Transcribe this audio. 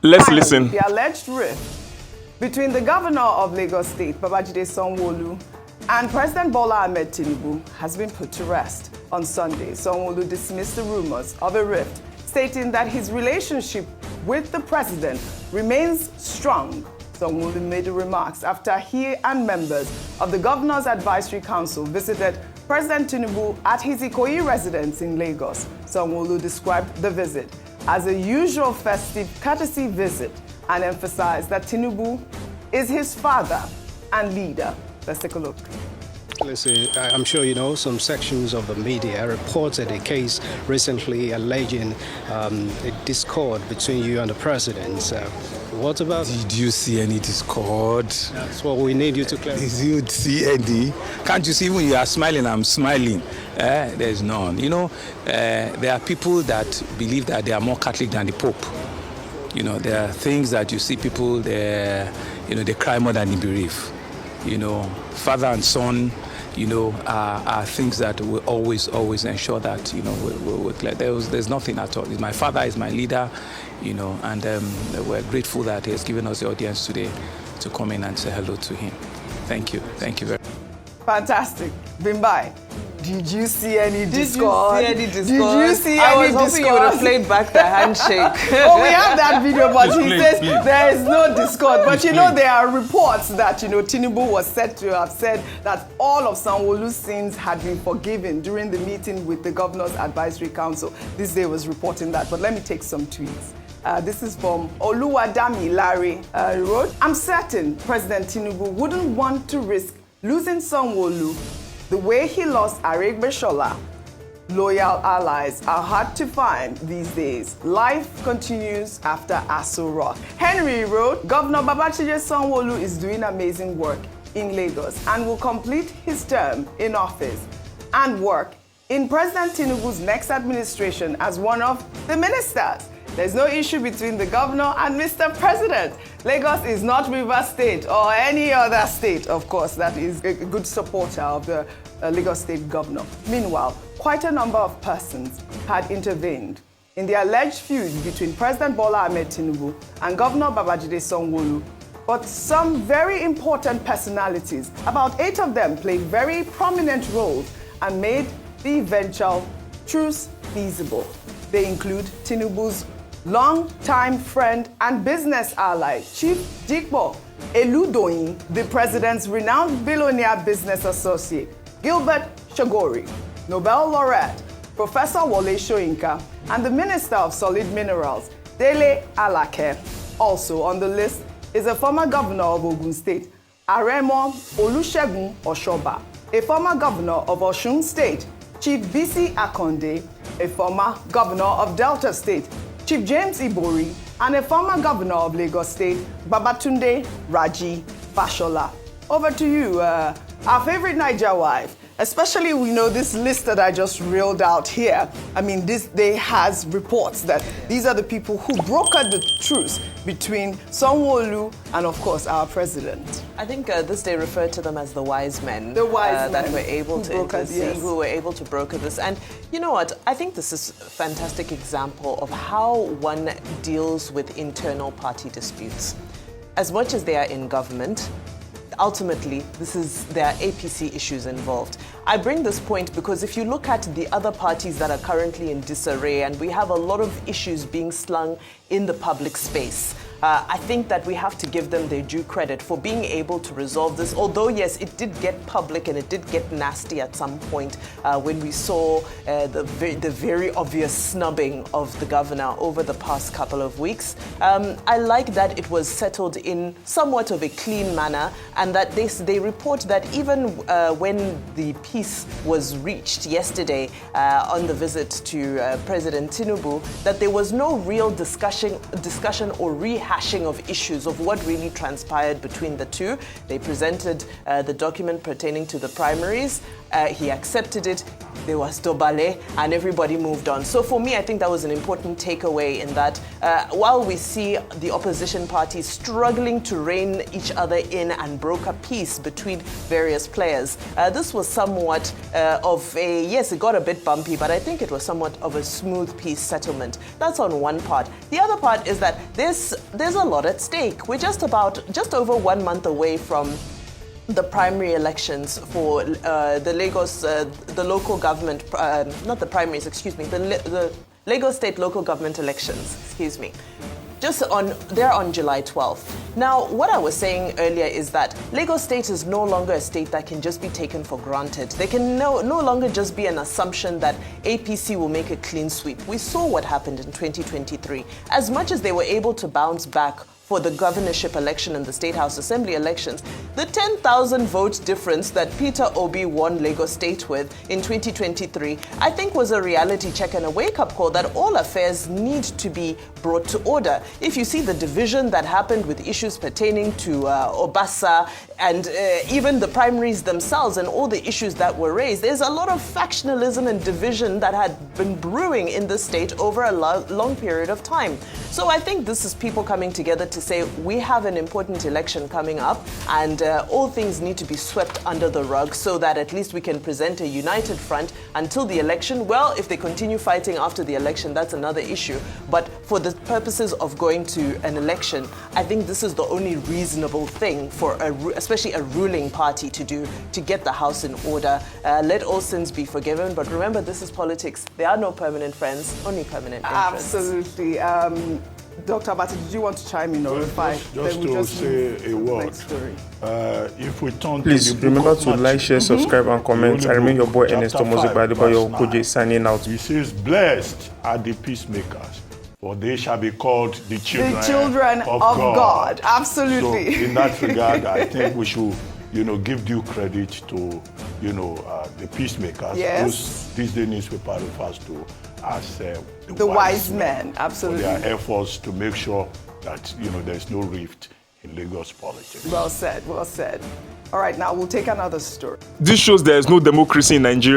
Let's listen. The alleged rift between the governor of Lagos State, Babajide Sanwo-Olu, and President Bola Ahmed Tinubu has been put to rest. On Sunday, Sanwo-Olu dismissed the rumors of a rift, stating that his relationship with the president remains strong. Sanwo-Olu made the remarks after he and members of the Governor's Advisory Council visited President Tinubu at his Ikoyi residence in Lagos. Sanwo-Olu described the visit as a usual festive courtesy visit and emphasized that Tinubu is his father and leader. Let's take a look. Listen, I'm sure you know some sections of the media reported a case recently alleging a discord between you and the president. What about? Did you see any discord? That's what we need you to clarify. Did you see any? Can't you see when you are smiling, I'm smiling? There's none. You know, there are people that believe that they are more Catholic than the Pope. You know, there are things that you see people, they cry more than they bereave. You know, father and son, you know, are things that will always ensure that, you know, there's nothing at all. My father is my leader, you know, and we're grateful that he has given us the audience today to come in and say hello to him. Thank you. Thank you very much. Fantastic. Bimbai, did you see any discord? Did you see any discord? Did you see I any was hoping you would have played back the handshake. Oh, we have that video, but he says there is no discord. But you know, there are reports that, you know, Tinubu was said to have said that all of Sanwo-Olu's sins had been forgiven during the meeting with the Governor's Advisory Council. This day was reporting that, but let me take some tweets. This is from Oluwadami Larry. He wrote, I'm certain President Tinubu wouldn't want to risk losing Sanwo-Olu the way he lost Aregbesola. Loyal allies are hard to find these days. Life continues after Aso Rock. Henry wrote, Governor Babajide Sanwo-Olu is doing amazing work in Lagos and will complete his term in office and work in President Tinubu's next administration as one of the ministers. There's no issue between the governor and Mr. President. Lagos is not Rivers State or any other state, of course, that is a good supporter of the Lagos State governor. Meanwhile, quite a number of persons had intervened in the alleged feud between President Bola Ahmed Tinubu and Governor Babajide Sanwo-Olu. But some very important personalities, about 8 of them, played very prominent roles and made the eventual truce feasible. They include Tinubu's long-time friend and business ally, Chief Dipo Elu-doyin, the president's renowned billionaire business associate, Gilbert Chagoury, Nobel Laureate, Professor Wole Soyinka, and the Minister of Solid Minerals, Dele Alake. Also on the list is a former governor of Ogun State, Aremo Olusegun Oshoba, a former governor of Osun State, Chief Bisi Akonde, a former governor of Delta State, Chief James Ibori, and a former governor of Lagos State, Babatunde Raji Fashola. Over to you, our favorite Niger wife. Especially, we know this list that I just reeled out here. I mean, this day has reports that these are the people who brokered the truce between Sanwo-Olu and, of course, our president. I think this day referred to them as the wise men. The wise men that were able to intercede, yes. who were able to broker this. And you know what? I think this is a fantastic example of how one deals with internal party disputes. As much as they are in government, ultimately, there are APC issues involved. I bring this point because if you look at the other parties that are currently in disarray, and we have a lot of issues being slung in the public space, I think that we have to give them their due credit for being able to resolve this. Although, yes, it did get public and it did get nasty at some point when we saw the very obvious snubbing of the governor over the past couple of weeks. I like that it was settled in somewhat of a clean manner, and that they report that even when the peace was reached yesterday on the visit to President Tinubu, that there was no real discussion or rehashing of issues of what really transpired between the two. They presented the document pertaining to the primaries. He accepted it. There was Dobale, and everybody moved on. So for me, I think that was an important takeaway in that while we see the opposition parties struggling to rein each other in and broker peace between various players, this was somewhat of a, yes, it got a bit bumpy, but I think it was somewhat of a smooth peace settlement. That's on one part. The other part is that there's a lot at stake. We're just over 1 month away from the primary elections for the Lagos, the local government, not the primaries, excuse me, the Lagos State local government elections, excuse me. They're on July 12th. Now, what I was saying earlier is that Lagos State is no longer a state that can just be taken for granted. They can no longer just be an assumption that APC will make a clean sweep. We saw what happened in 2023. As much as they were able to bounce back for the governorship election and the State House Assembly elections, the 10,000 vote difference that Peter Obi won Lagos State with in 2023, I think was a reality check and a wake-up call that all affairs need to be brought to order. If you see the division that happened with issues pertaining to Obasa and even the primaries themselves and all the issues that were raised, there's a lot of factionalism and division that had been brewing in the state over a long period of time. So I think this is people coming together to say we have an important election coming up and all things need to be swept under the rug so that at least we can present a united front until the election. Well, if they continue fighting after the election, that's another issue. But for the purposes of going to an election, I think this is the only reasonable thing for especially a ruling party to do to get the house in order. Let all sins be forgiven. But remember, this is politics. There are no permanent friends, only permanent interests. Absolutely. Dr. Abati, did you want to chime in or reply? Just to say a word. If we turn please to the remember book to of like, share, subscribe, and comment. I remain your boy Ernest Omozigbadiboyo signing out. He says, "Blessed are the peacemakers, for they shall be called the children of God." Absolutely. So in that regard, I think we should, give due credit to, the peacemakers. Yes. This day newspaper refers to as the wise men. Absolutely. For their efforts to make sure that, there's no rift in Lagos politics. Well said, well said. All right, now we'll take another story. This shows there is no democracy in Nigeria.